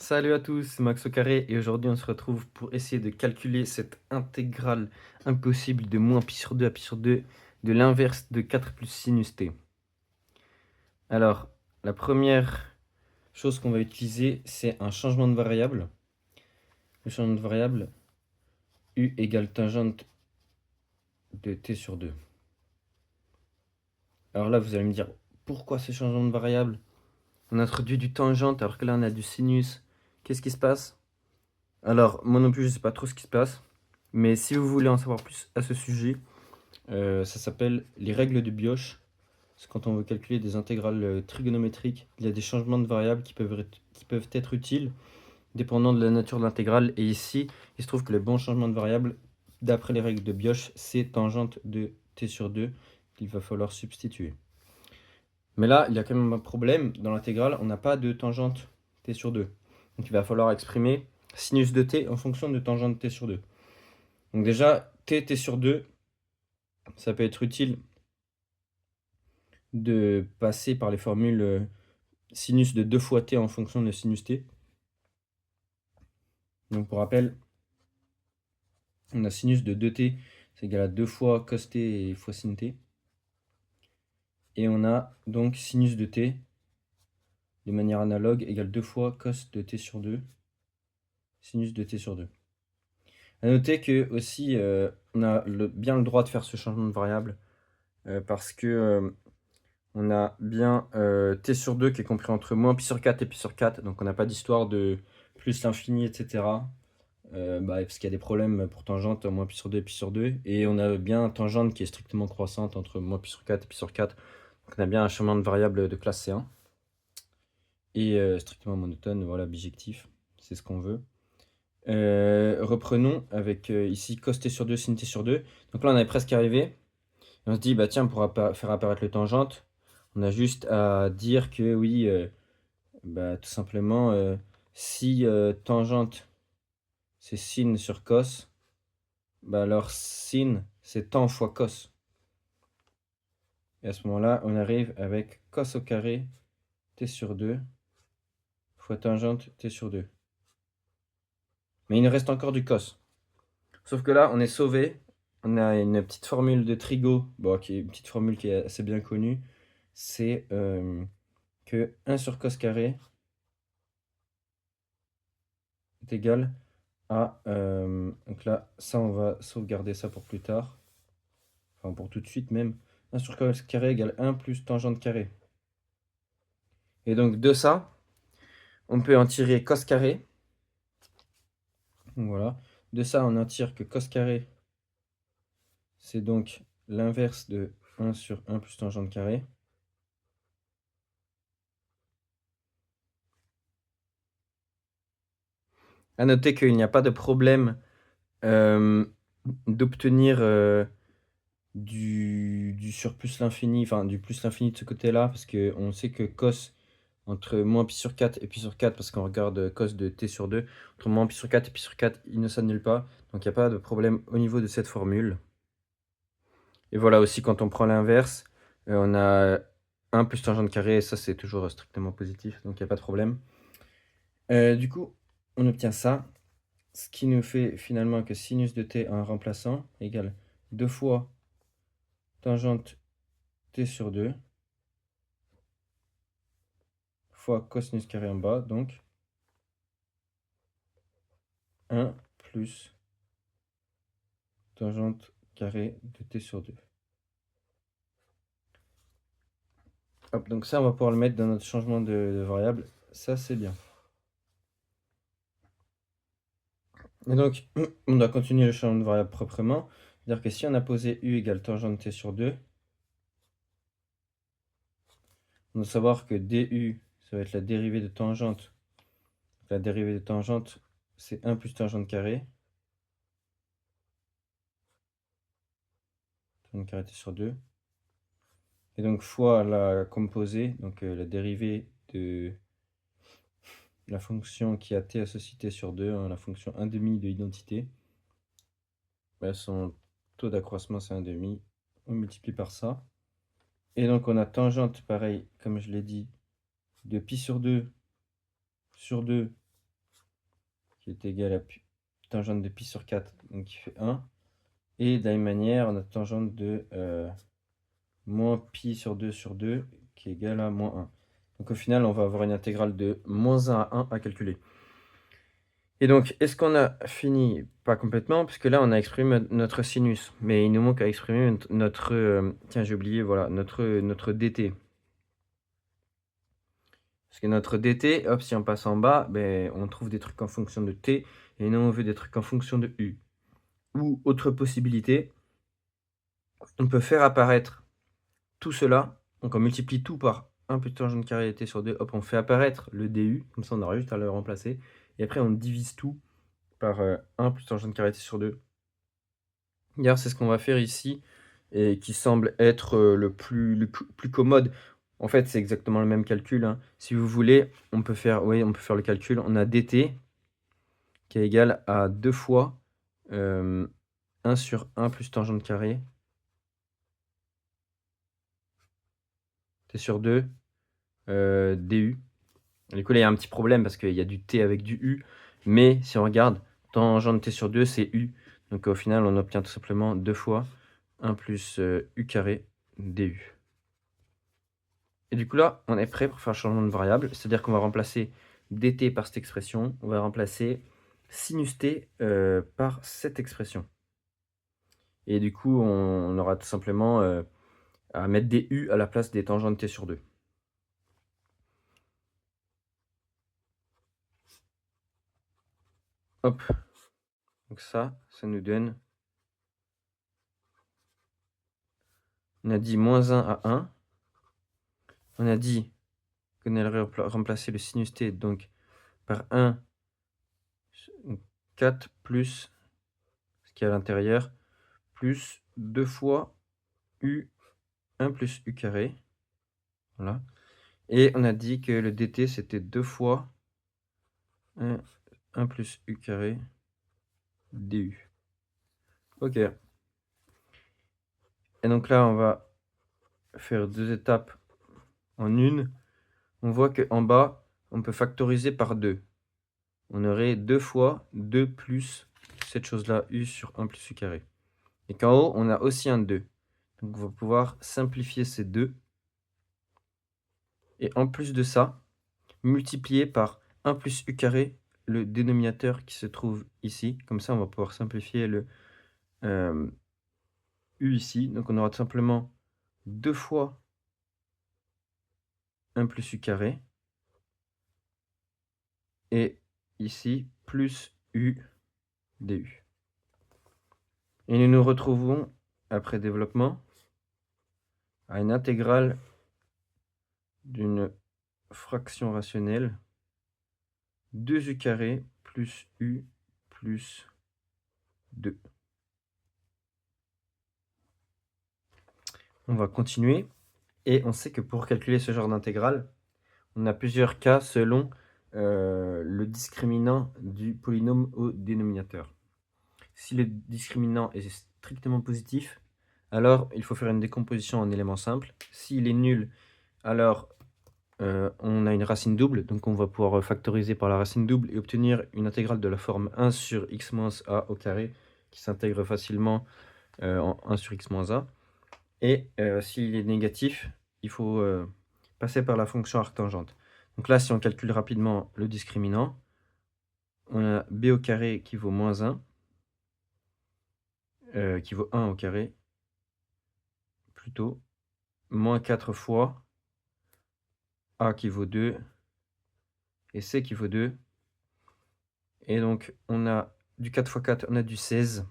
Salut à tous, c'est Max au carré et aujourd'hui on se retrouve pour essayer de calculer cette intégrale impossible de moins pi sur 2 à pi sur 2 de l'inverse de 4 plus sinus t. Alors, la première chose qu'on va utiliser, c'est un changement de variable. Le changement de variable, u égale tangente de t sur 2. Alors là, vous allez me dire, pourquoi ce changement de variable? On introduit du tangente alors que là on a du sinus. Qu'est-ce qui se passe? Alors, moi non plus, je ne sais pas trop ce qui se passe. Mais si vous voulez en savoir plus à ce sujet, ça s'appelle les règles de Bioch. C'est quand on veut calculer des intégrales trigonométriques. Il y a des changements de variables qui peuvent être utiles, dépendant de la nature de l'intégrale. Et ici, il se trouve que le bon changement de variable, d'après les règles de Bioch, c'est tangente de t sur 2 qu'il va falloir substituer. Mais là, il y a quand même un problème. Dans l'intégrale, on n'a pas de tangente t sur 2. Donc il va falloir exprimer sinus de t en fonction de tangente t sur 2. Donc déjà, t sur 2, ça peut être utile de passer par les formules sinus de 2 fois t en fonction de sinus t. Donc pour rappel, on a sinus de 2t, c'est égal à 2 fois cos t fois sin t. Et on a donc sinus de t, de manière analogue, égale 2 fois cos de t sur 2, sinus de t sur 2. A noter que aussi, on a bien le droit de faire ce changement de variable, parce que on a bien t sur 2 qui est compris entre moins pi sur 4 et pi sur 4, donc on n'a pas d'histoire de plus l'infini, etc. Parce qu'il y a des problèmes pour tangente, moins pi sur 2 et pi sur 2, et on a bien tangente qui est strictement croissante entre moins pi sur 4 et pi sur 4, donc on a bien un chemin de variable de classe C1, et strictement monotone, voilà, bijectif, c'est ce qu'on veut. Reprenons avec ici cos t sur 2, sin t sur 2, donc là on est presque arrivé, et on se dit, bah tiens, pour faire apparaître le tangente, on a juste à dire que oui, tout simplement, si tangente c'est sin sur cos, alors sin c'est tan fois cos. Et à ce moment-là, on arrive avec cos au carré t sur 2 fois tangente t sur 2. Mais il nous reste encore du cos. Sauf que là, on est sauvé. On a une petite formule de trigo, qui est une petite formule qui est assez bien connue. C'est que 1 sur cos carré est égal à... donc là, ça, on va sauvegarder ça pour plus tard. Enfin, pour tout de suite même. 1 sur cos carré égale 1 plus tangente carré. Et donc, de ça, on peut en tirer cos carré. Donc voilà. De ça, on en tire que cos carré, c'est donc l'inverse de 1 sur 1 plus tangente carré. À noter qu'il n'y a pas de problème d'obtenir du surplus l'infini, enfin du plus l'infini de ce côté-là, parce qu'on sait que cos entre moins pi sur 4 et pi sur 4, parce qu'on regarde cos de t sur 2, entre moins pi sur 4 et pi sur 4, il ne s'annule pas, donc il n'y a pas de problème au niveau de cette formule. Et voilà aussi, quand on prend l'inverse, on a 1 plus tangente carré, et ça c'est toujours strictement positif, donc il n'y a pas de problème. Du coup, on obtient ça, ce qui nous fait finalement que sinus de t en remplaçant égale 2 fois tangente t sur 2 fois cosinus carré en bas, donc 1 plus tangente carré de t sur 2. Hop, donc ça, on va pouvoir le mettre dans notre changement de variable. Ça, c'est bien. Et donc, on doit continuer le changement de variable proprement. C'est-à-dire que si on a posé u égale tangente t sur 2, on doit savoir que du, ça va être la dérivée de tangente. La dérivée de tangente, c'est 1 plus tangente carré. Tangente carré t sur 2. Et donc, fois la composée, donc la dérivée de la fonction qui a t associé t sur 2, la fonction 1 demi de l'identité. Son taux d'accroissement, c'est 1 demi. On multiplie par ça. Et donc, on a tangente, pareil, comme je l'ai dit, de pi sur 2 sur 2 qui est égal à tangente de pi sur 4, donc qui fait 1. Et de la même manière, on a tangente de moins pi sur 2 qui est égal à moins 1. Donc au final, on va avoir une intégrale de moins 1 à 1 à calculer. Et donc, est-ce qu'on a fini? Pas complètement, puisque là, on a exprimé notre sinus. Mais il nous manque à exprimer notre tiens, j'ai oublié, voilà, notre dt. Parce que notre dt, hop, si on passe en bas, ben, on trouve des trucs en fonction de t, et nous, on veut des trucs en fonction de u. Ou autre possibilité, on peut faire apparaître tout cela, donc on multiplie tout par 1 plus tangente carré de t sur 2, hop, on fait apparaître le du, comme ça on aura juste à le remplacer, et après on divise tout par 1 plus tangente carré de t sur 2. D'ailleurs, c'est ce qu'on va faire ici, et qui semble être le plus commode. En fait, c'est exactement le même calcul, hein. Si vous voulez, on peut faire, oui, on peut faire le calcul. On a dt qui est égal à 2 fois 1 sur 1 plus tangente carré t sur 2 du. Du coup, là, il y a un petit problème parce qu'il y a du t avec du u, mais si on regarde, tangente t sur 2, c'est u. Donc au final, on obtient tout simplement 2 fois 1 plus u carré du. Et du coup là, on est prêt pour faire le changement de variable, c'est-à-dire qu'on va remplacer dt par cette expression, on va remplacer sinus t par cette expression. Et du coup, on aura tout simplement à mettre des u à la place des tangentes t sur 2. Hop, donc ça nous donne, on a dit moins 1 à 1, on a dit qu'on allait remplacer le sinus t donc par 1, 4 plus ce qui est à l'intérieur, plus 2 fois u 1 plus u carré. Voilà. Et on a dit que le dt, c'était 2 fois 1 plus u carré du. Ok. Et donc là, on va faire 2 étapes en une. On voit qu'en bas, on peut factoriser par 2. On aurait 2 fois 2 plus cette chose-là, u sur 1 plus u carré. Et qu'en haut, on a aussi un 2. Donc on va pouvoir simplifier ces 2. Et en plus de ça, multiplier par 1 plus u carré le dénominateur qui se trouve ici. Comme ça, on va pouvoir simplifier le u ici. Donc on aura tout simplement 2 fois 1 plus u carré. Et ici, plus u du. Et nous nous retrouvons, après développement, à une intégrale d'une fraction rationnelle 2u carré plus u plus 2. On va continuer. Et on sait que pour calculer ce genre d'intégrale, on a plusieurs cas selon le discriminant du polynôme au dénominateur. Si le discriminant est strictement positif, alors il faut faire une décomposition en éléments simples. S'il est nul, alors on a une racine double, donc on va pouvoir factoriser par la racine double et obtenir une intégrale de la forme 1 sur x moins a au carré, qui s'intègre facilement en 1 sur x moins a. Et s'il est négatif, il faut passer par la fonction arctangente. Donc là, si on calcule rapidement le discriminant, on a b au carré qui vaut moins 1, qui vaut 1 au carré, plutôt, moins 4 fois a qui vaut 2, et c qui vaut 2. Et donc, on a du 4 fois 4, on a du 16.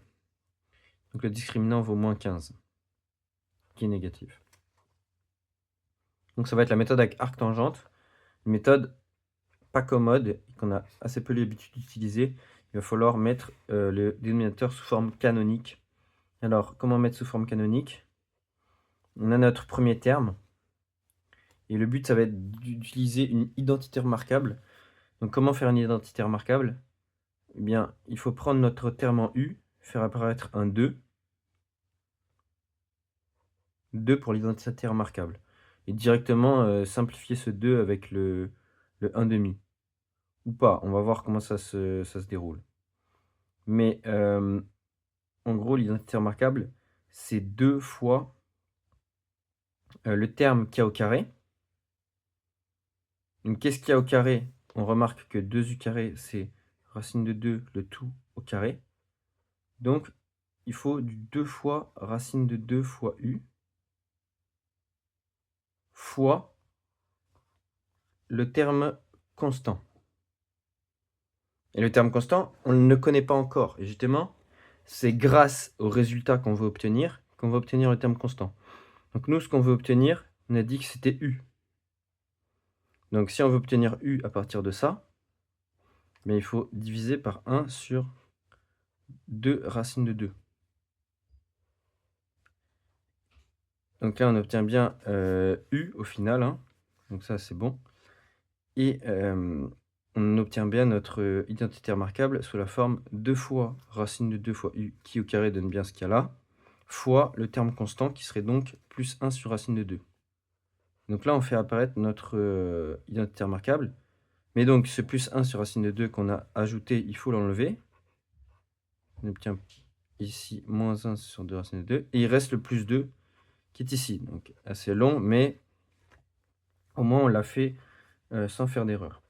Donc le discriminant vaut moins 15, qui est négatif. Donc ça va être la méthode avec arctangente, une méthode pas commode, qu'on a assez peu l'habitude d'utiliser. Il va falloir mettre le dénominateur sous forme canonique. Alors, comment mettre sous forme canonique? On a notre premier terme, et le but, ça va être d'utiliser une identité remarquable. Donc, comment faire une identité remarquable? Eh bien, il faut prendre notre terme en u, faire apparaître un 2, 2 pour l'identité remarquable, et directement simplifier ce 2 avec le 1 demi. ou pas. On va voir comment ça se déroule. Mais en gros, l'identité remarquable, c'est 2 fois le terme qu'il y a au carré. Donc qu'est-ce qu'il y a au carré? On remarque que 2u carré, c'est racine de 2, le tout au carré. Donc il faut du 2 fois racine de 2 fois u fois le terme constant. Et le terme constant, on ne le connaît pas encore. Et justement, c'est grâce au résultat qu'on veut obtenir le terme constant. Donc nous, ce qu'on veut obtenir, on a dit que c'était u. Donc si on veut obtenir u à partir de ça, mais il faut diviser par 1 sur 2 racine de 2. Donc là, on obtient bien u au final, hein. Donc ça, c'est bon. Et on obtient bien notre identité remarquable sous la forme 2 fois racine de 2 fois u, qui au carré donne bien ce qu'il y a là, fois le terme constant, qui serait donc plus 1 sur racine de 2. Donc là, on fait apparaître notre identité remarquable. Mais donc, ce plus 1 sur racine de 2 qu'on a ajouté, il faut l'enlever. On obtient ici moins 1 sur 2 racine de 2. Et il reste le plus 2 qui est ici. Donc, assez long, mais au moins, on l'a fait sans faire d'erreur.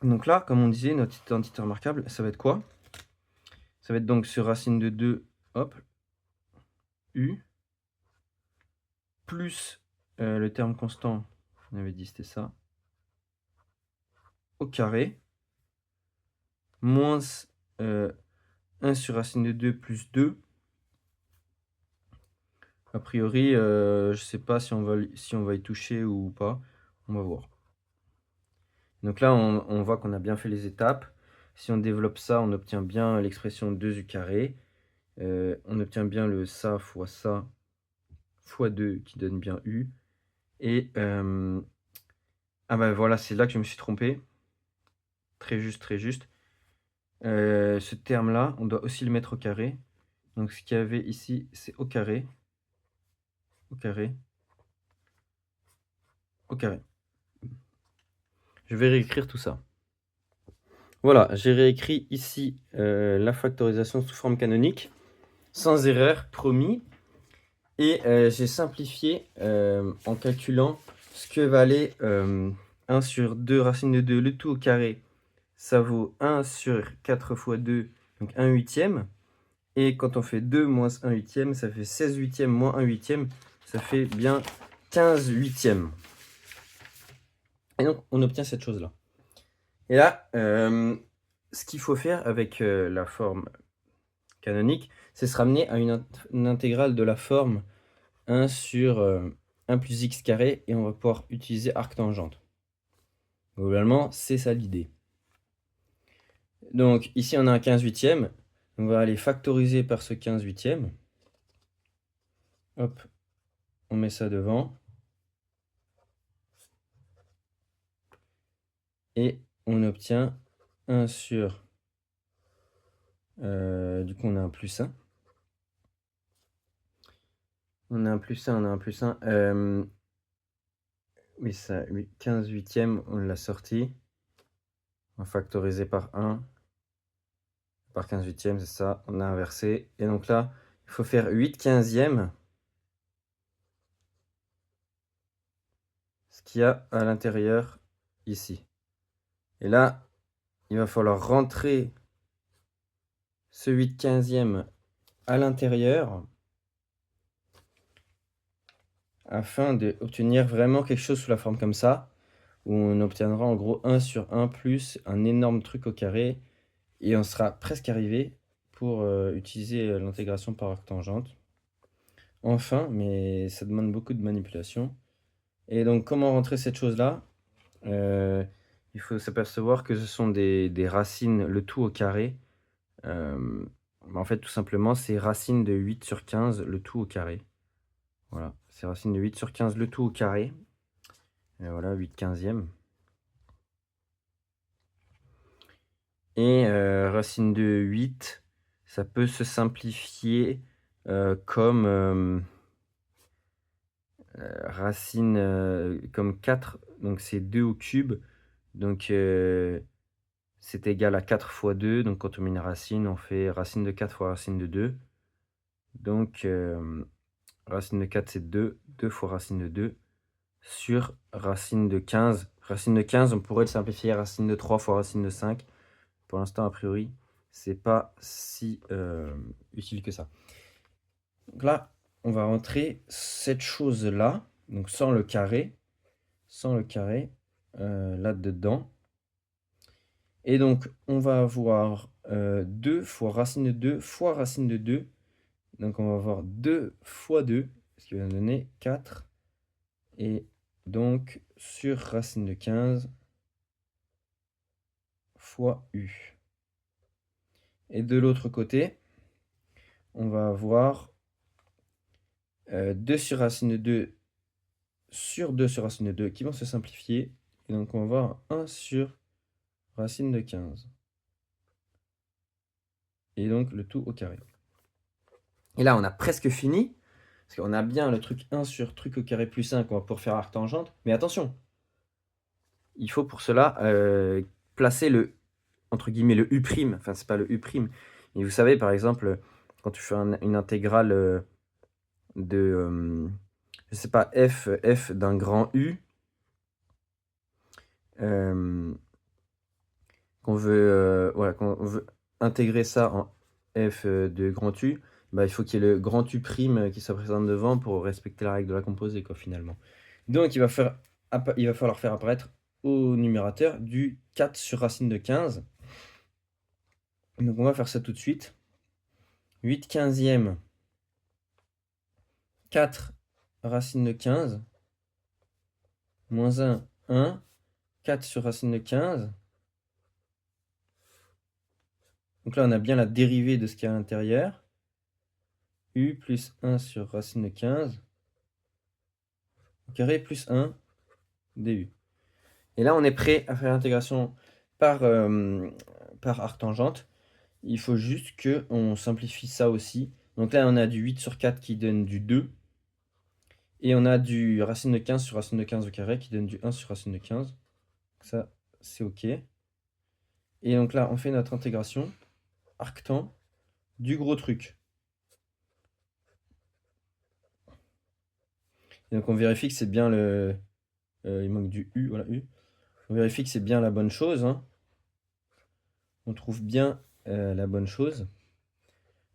Donc là, comme on disait, notre identité remarquable, ça va être quoi? Ça va être donc sur racine de 2, hop, u, plus le terme constant, on avait dit c'était ça, au carré, moins 1 sur racine de 2 plus 2. A priori, je sais pas si on va y toucher ou pas. On va voir. Donc là, on voit qu'on a bien fait les étapes. Si on développe ça, on obtient bien l'expression 2u carré. On obtient bien le ça fois 2 qui donne bien u. Et ah bah voilà, c'est là que je me suis trompé. Très juste, très juste. Ce terme-là, on doit aussi le mettre au carré. Donc ce qu'il y avait ici, c'est au carré. Au carré. Au carré. Je vais réécrire tout ça. Voilà, j'ai réécrit ici la factorisation sous forme canonique, sans erreur, promis. Et j'ai simplifié en calculant ce que valait 1 sur 2 racine de 2, le tout au carré. Ça vaut 1 sur 4 fois 2, donc 1 huitième. Et quand on fait 2 moins 1 huitième, ça fait 16 huitièmes moins 1 huitième. Ça fait bien 15 huitièmes. Et donc, on obtient cette chose-là. Et là, ce qu'il faut faire avec la forme canonique, c'est se ramener à une intégrale de la forme 1 sur 1 plus x carré, et on va pouvoir utiliser arctangente. Globalement, c'est ça l'idée. Donc ici, on a un 15 huitième. On va aller factoriser par ce 15 huitième. Hop, on met ça devant. Et on obtient 1 sur... du coup, on a un plus 1. On a un plus 1, on a un plus 1. Oui, ça, 15 huitièmes, on l'a sorti. On va factoriser par 1. Par 15 huitièmes, c'est ça. On a inversé. Et donc là, il faut faire 8 quinzièmes. Ce qu'il y a à l'intérieur ici. Et là, il va falloir rentrer ce 8 quinzièmes à l'intérieur afin d'obtenir vraiment quelque chose sous la forme comme ça, où on obtiendra en gros 1 sur 1 plus un énorme truc au carré, et on sera presque arrivé pour utiliser l'intégration par arctangente. Enfin, mais ça demande beaucoup de manipulation. Et donc, comment rentrer cette chose-là? Il faut s'apercevoir que ce sont des racines, le tout au carré. En fait, tout simplement, c'est racine de 8 sur 15, le tout au carré. Voilà, c'est racine de 8 sur 15, le tout au carré. Et voilà, 8 quinzièmes. Et racine de 8, ça peut se simplifier comme racine comme 4, donc c'est 2 au cube, Donc, c'est égal à 4 fois 2. Donc quand on met une racine, on fait racine de 4 fois racine de 2. Donc, racine de 4, c'est 2. 2 fois racine de 2 sur racine de 15. Racine de 15, on pourrait le simplifier racine de 3 fois racine de 5. Pour l'instant, a priori, c'est pas si utile que ça. Donc là, on va rentrer cette chose-là, donc sans le carré, là-dedans. Et donc, on va avoir 2 fois racine de 2 fois racine de 2. Donc, on va avoir 2 fois 2, ce qui va nous donner 4. Et donc, sur racine de 15 fois u. Et de l'autre côté, on va avoir 2 sur racine de 2 sur 2 sur racine de 2 qui vont se simplifier. Et donc, on va avoir 1 sur racine de 15. Et donc, le tout au carré. Et là, on a presque fini. Parce qu'on a bien le truc 1 sur truc au carré plus 1 qu'on va pouvoir faire arctangente. Mais attention, il faut pour cela placer le, entre guillemets, le U'. Enfin, c'est pas le U'. Et vous savez, par exemple, quand tu fais une intégrale de, je sais pas, f d'un grand U, qu'on veut, voilà, qu'on veut intégrer ça en f de grand U, bah, il faut qu'il y ait le grand U' qui soit présent devant pour respecter la règle de la composée, quoi, finalement. Donc, il va falloir faire apparaître au numérateur du 4 sur racine de 15. Donc, on va faire ça tout de suite. 8 quinzièmes, 4 racine de 15, moins 1, 1, 4 sur racine de 15. Donc là, on a bien la dérivée de ce qu'il y a à l'intérieur. U plus 1 sur racine de 15 au carré plus 1 du. Et là, on est prêt à faire l'intégration par arctangente. Il faut juste qu'on simplifie ça aussi. Donc là, on a du 8 sur 4 qui donne du 2. Et on a du racine de 15 sur racine de 15 au carré qui donne du 1 sur racine de 15. Ça, c'est OK. Et donc là, on fait notre intégration arctan du gros truc. Et donc on vérifie que c'est bien le... il manque du U, voilà, U. On vérifie que c'est bien la bonne chose. Hein. On trouve bien la bonne chose.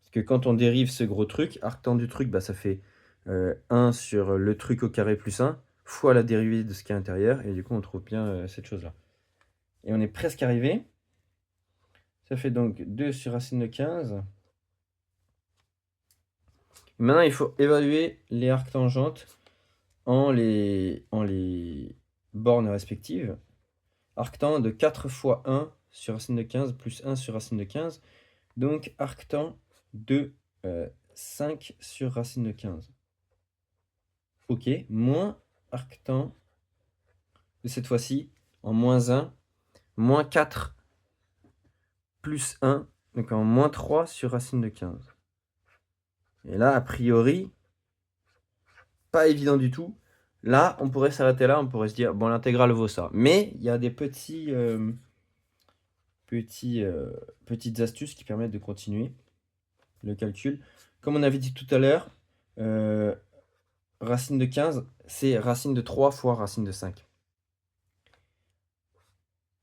Parce que quand on dérive ce gros truc, arctan du truc, bah, ça fait 1 sur le truc au carré plus 1 fois la dérivée de ce qui est à l'intérieur. Et du coup, on trouve bien cette chose-là. Et on est presque arrivé. Ça fait donc 2 sur racine de 15. Maintenant, il faut évaluer les arctangentes en les bornes respectives. Arctan de 4 fois 1 sur racine de 15 plus 1 sur racine de 15. Donc, arctan de 5 sur racine de 15. OK, moins arctan de cette fois-ci en moins 1, moins 4 plus 1, donc en moins 3 sur racine de 15. Et là, a priori, pas évident du tout. Là, on pourrait s'arrêter là, on pourrait se dire, bon, l'intégrale vaut ça. Mais il y a des petites astuces qui permettent de continuer le calcul. Comme on avait dit tout à l'heure, racine de 15, c'est racine de 3 fois racine de 5.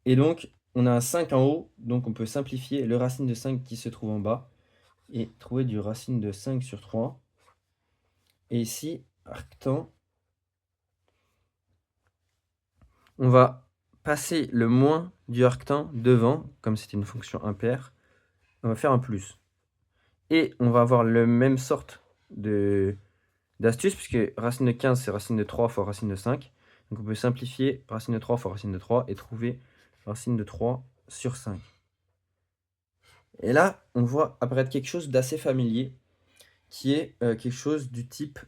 Et donc, on a un 5 en haut, donc on peut simplifier le racine de 5 qui se trouve en bas et trouver du racine de 5 sur 3. Et ici, arctan, on va passer le moins du arctan devant, comme c'est une fonction impaire, on va faire un plus. Et on va avoir la même sorte d'astuce, puisque racine de 15, c'est racine de 3 fois racine de 5. Donc on peut simplifier racine de 3 fois racine de 3 et trouver racine de 3 sur 5. Et là, on voit apparaître quelque chose d'assez familier, qui est quelque chose du type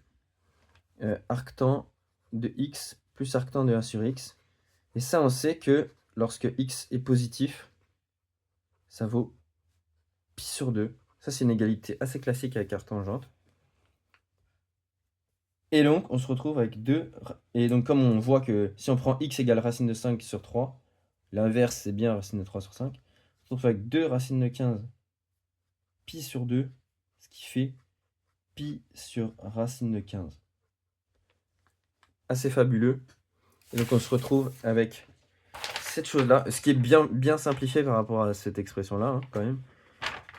arctan de x plus arctan de 1 sur x. Et ça, on sait que lorsque x est positif, ça vaut pi sur 2. Ça, c'est une égalité assez classique avec arctangente. Et donc, on se retrouve avec 2. Et donc, comme on voit que si on prend x égale racine de 5 sur 3, L'inverse, c'est bien racine de 3 sur 5. On se retrouve avec 2 racines de 15 pi sur 2, ce qui fait pi sur racine de 15. Assez fabuleux. Et donc on se retrouve avec cette chose-là, ce qui est bien simplifié par rapport à cette expression-là, hein, quand même.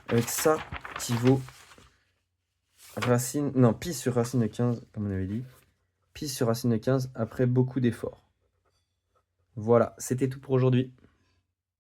Avec ça qui vaut pi sur racine de 15, comme on avait dit. Pi sur racine de 15 après beaucoup d'efforts. Voilà, c'était tout pour aujourd'hui.